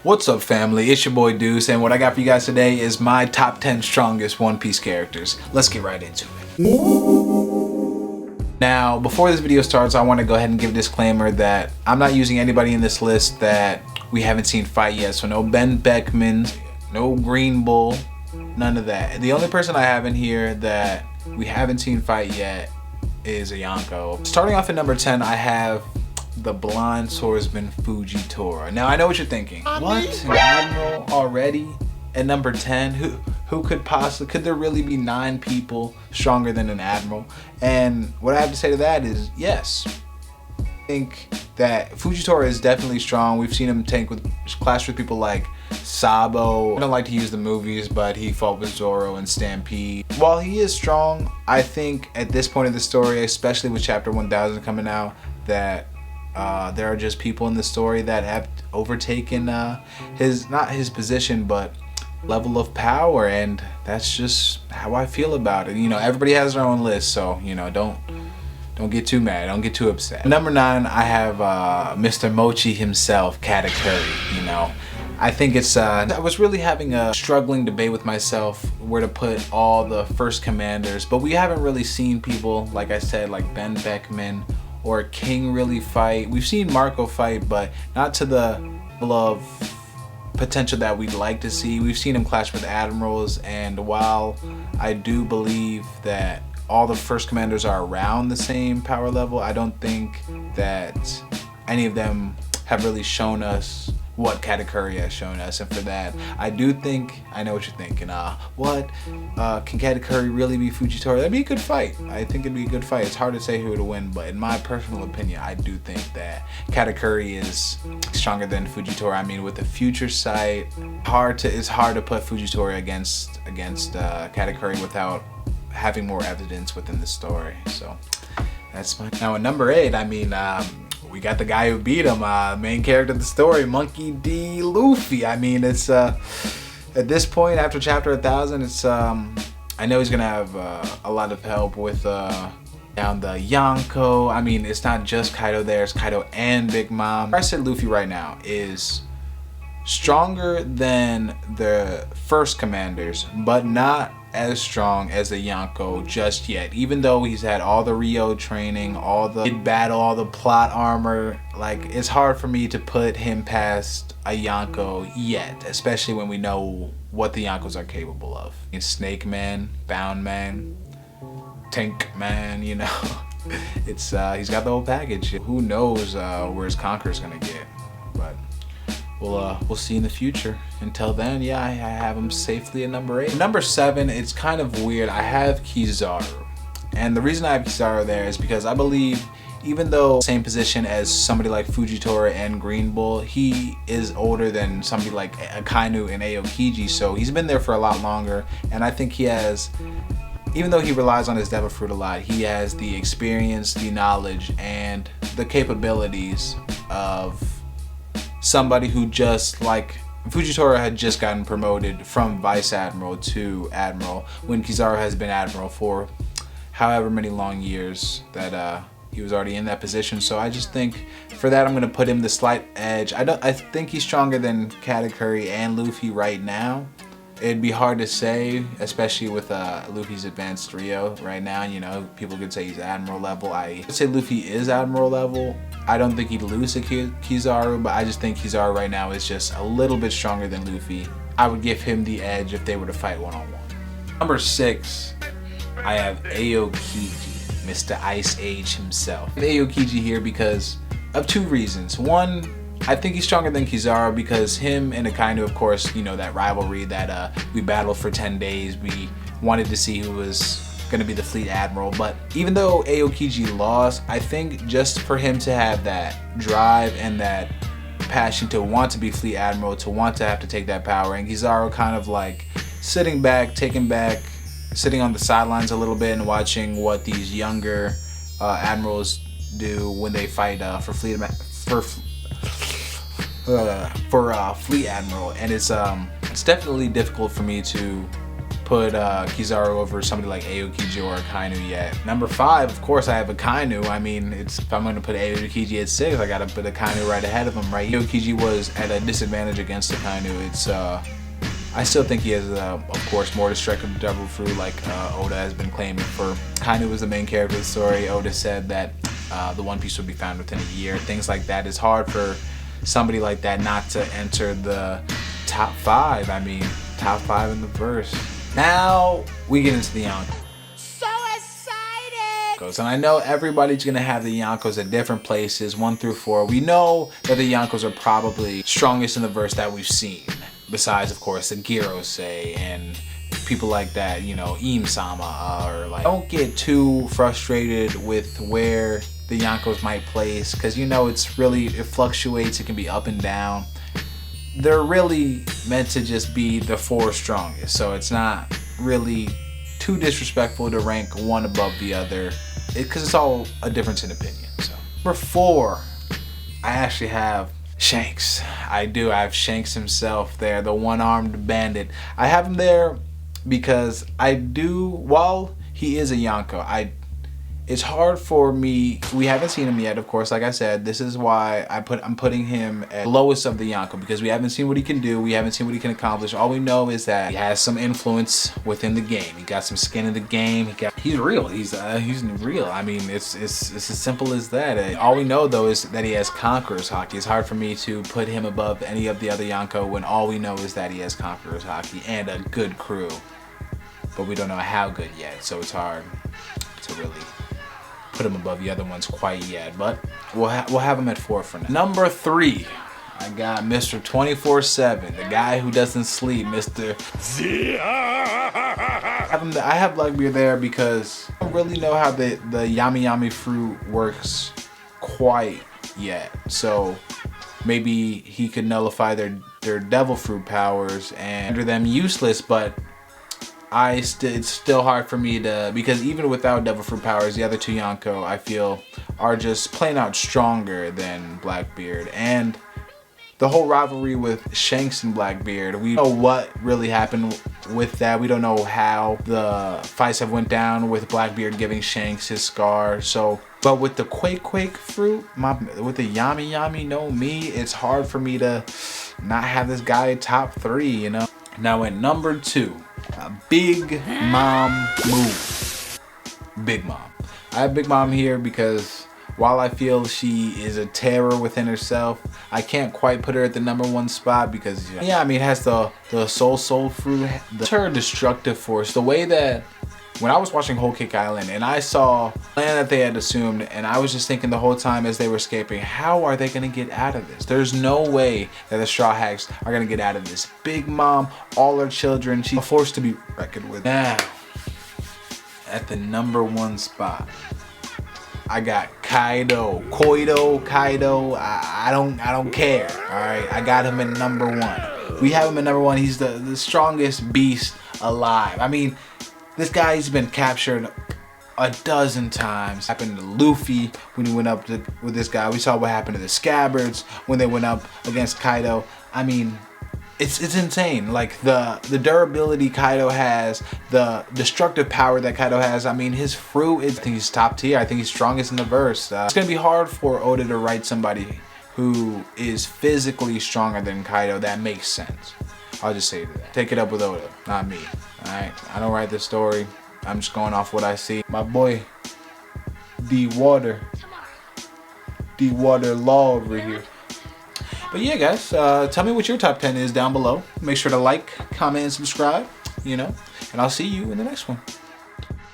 What's up, family? It's your boy Deuce, and what I got for you guys today is my top 10 strongest One Piece characters. Let's get right into it. Now, before this video starts, I want to go ahead and give a disclaimer that I'm not using anybody in this list that we haven't seen fight yet. So no Ben Beckman, no Green Bull, none of that. The only person I have in here that we haven't seen fight yet is a Yonko. Starting off at number 10, I have the blonde swordsman Fujitora. Now I know what you're thinking. What? An admiral already at number 10? Who could possibly, could there really be 9 people stronger than an admiral? And what I have to say to that is yes. I think that Fujitora is definitely strong. We've seen him clash with people like Sabo. I don't like to use the movies, but he fought with Zoro and Stampede. While he is strong, I think at this point of the story, especially with chapter 1000 coming out, that there are just people in the story that have overtaken not his position, but level of power, and that's just how I feel about it. You know, everybody has their own list, so you know, don't get too mad, don't get too upset. Number 9, I have Mr. Mochi himself, Katakuri. You know, I think it's I was really having a struggling debate with myself where to put all the first commanders, but we haven't really seen people, like I said, like Ben Beckman or King really fight. We've seen Marco fight, but not to the level of potential that we'd like to see. We've seen him clash with admirals, and while I do believe that all the first commanders are around the same power level, I don't think that any of them have really shown us what Katakuri has shown us. And for that, I do think, I know what you're thinking, what? Can Katakuri really be Fujitora? That'd be a good fight. I think it'd be a good fight. It's hard to say who would win, but in my personal opinion, I do think that Katakuri is stronger than Fujitora. I mean, with the future sight, it's hard to put Fujitora against Katakuri without having more evidence within the story. So that's my. Now at number 8, I mean, we got the guy who beat him, main character of the story, Monkey D. Luffy. I mean, it's at this point after chapter 1000, it's I know he's gonna have a lot of help with down the Yonko. I mean, it's not just Kaido there, it's Kaido and Big Mom. I said Luffy right now is stronger than the first commanders, but not as strong as the Yonko just yet. Even though he's had all the Rio training, all the battle, all the plot armor, like it's hard for me to put him past a Yonko yet, especially when we know what the Yonkos are capable of. Snake Man, Bound Man, Tank Man, you know. It's he's got the whole package. Who knows where his Conqueror's gonna get, but we'll see in the future. Until then, yeah, I have him safely at number 8. Number 7, it's kind of weird. I have Kizaru. And the reason I have Kizaru there is because I believe, even though same position as somebody like Fujitora and Green Bull, he is older than somebody like Akainu and Aokiji, so he's been there for a lot longer. And I think he has, even though he relies on his Devil Fruit a lot, he has the experience, the knowledge, and the capabilities of somebody who, just like Fujitora, had just gotten promoted from Vice Admiral to Admiral, when Kizaru has been Admiral for however many long years that he was already in that position. So I just think for that, I'm going to put him the slight edge. I think he's stronger than Katakuri and Luffy right now. It'd be hard to say, especially with Luffy's advanced Rio right now. You know, people could say he's Admiral level. I would say Luffy is Admiral level. I don't think he'd lose to Kizaru, but I just think Kizaru right now is just a little bit stronger than Luffy. I would give him the edge if they were to fight one-on-one. Number 6, I have Aokiji, Mr. Ice Age himself. I have Aokiji here because of 2 reasons. One, I think he's stronger than Kizaru because him and Akainu, of course, you know, that rivalry that we battled for 10 days. We wanted to see who was going to be the fleet admiral, but even though Aokiji lost, I think just for him to have that drive and that passion to want to be fleet admiral, to want to have to take that power, and Kizaru kind of like sitting back, sitting on the sidelines a little bit and watching what these younger admirals do when they fight for fleet admiral, and it's definitely difficult for me to put Kizaru over somebody like Aokiji or Akainu yet. Number 5, of course, I have Akainu. I mean, if I'm going to put Aokiji at 6, I got to put Akainu right ahead of him, right? Aokiji was at a disadvantage against Akainu. It's I still think he has, of course, more destructive devil fruit, like Oda has been claiming. For Akainu was the main character of the story. Oda said that the One Piece would be found within a year. Things like that. It's hard for somebody like that not to enter the top 5. I mean, top 5 in the verse. Now we get into the Yonko. So excited! And I know everybody's gonna have the Yonkos at different places, 1 through 4. We know that the Yonkos are probably strongest in the verse that we've seen. Besides, of course, the Girosei and people like that, you know, Im-sama, or like, don't get too frustrated with where the Yonkos might place, because you know it fluctuates, it can be up and down. They're really meant to just be the 4 strongest, so it's not really too disrespectful to rank one above the other, because it's all a difference in opinion. So number 4, I actually have Shanks. I have Shanks himself there, the one-armed bandit. I have him there because while he is a Yonko, it's hard for me. We haven't seen him yet, of course. Like I said, this is why I'm putting him at the lowest of the Yonko, because we haven't seen what he can do. We haven't seen what he can accomplish. All we know is that he has some influence within the game. He got some skin in the game. He's real. He's real. I mean, it's as simple as that. All we know though is that he has Conqueror's Haki. It's hard for me to put him above any of the other Yonko when all we know is that he has Conqueror's Haki and a good crew, but we don't know how good yet. So it's hard to really put him above the other ones quite yet, but we'll have him at 4 for now. Number 3, I got Mr. 24/7, the guy who doesn't sleep, Mr. I have Blackbeard there because I don't really know how the Yami Yami fruit works quite yet. So maybe he could nullify their devil fruit powers and render them useless, but it's still hard for me to, because even without devil fruit powers, the other 2 Yonko I feel are just plain out stronger than Blackbeard. And the whole rivalry with Shanks and Blackbeard, we don't know what really happened with that. We don't know how the fights have went down with Blackbeard giving Shanks his scar. So, but with the Quake fruit, with the Yami Yami no Mi, it's hard for me to not have this guy top 3, you know. Now at number 2, Big Mom move. Big Mom. I have Big Mom here because while I feel she is a terror within herself, I can't quite put her at the number 1 spot because, yeah, I mean, it has the soul fruit, her destructive force. The way that when I was watching Whole Cake Island and I saw the plan that they had assumed, and I was just thinking the whole time as they were escaping, how are they going to get out of this? There's no way that the Straw Hats are going to get out of this. Big Mom, all her children, she's a force to be reckoned with. Now, at the number 1 spot, I got Kaido. I don't care. All right, I got him at number 1. We have him at number 1. He's the strongest beast alive. I mean, this guy's been captured a dozen times. Happened to Luffy when he went up with this guy. We saw what happened to the Scabbards when they went up against Kaido. I mean, it's insane. Like the durability Kaido has, the destructive power that Kaido has. I mean, his fruit is, I think he's top tier. I think he's strongest in the verse. It's gonna be hard for Oda to write somebody who is physically stronger than Kaido. That makes sense. I'll just say that. Take it up with Oda, not me. Alright, I don't write this story. I'm just going off what I see. My boy, D-Water Law over here. But yeah, guys, tell me what your top 10 is down below. Make sure to like, comment, and subscribe, you know, and I'll see you in the next one.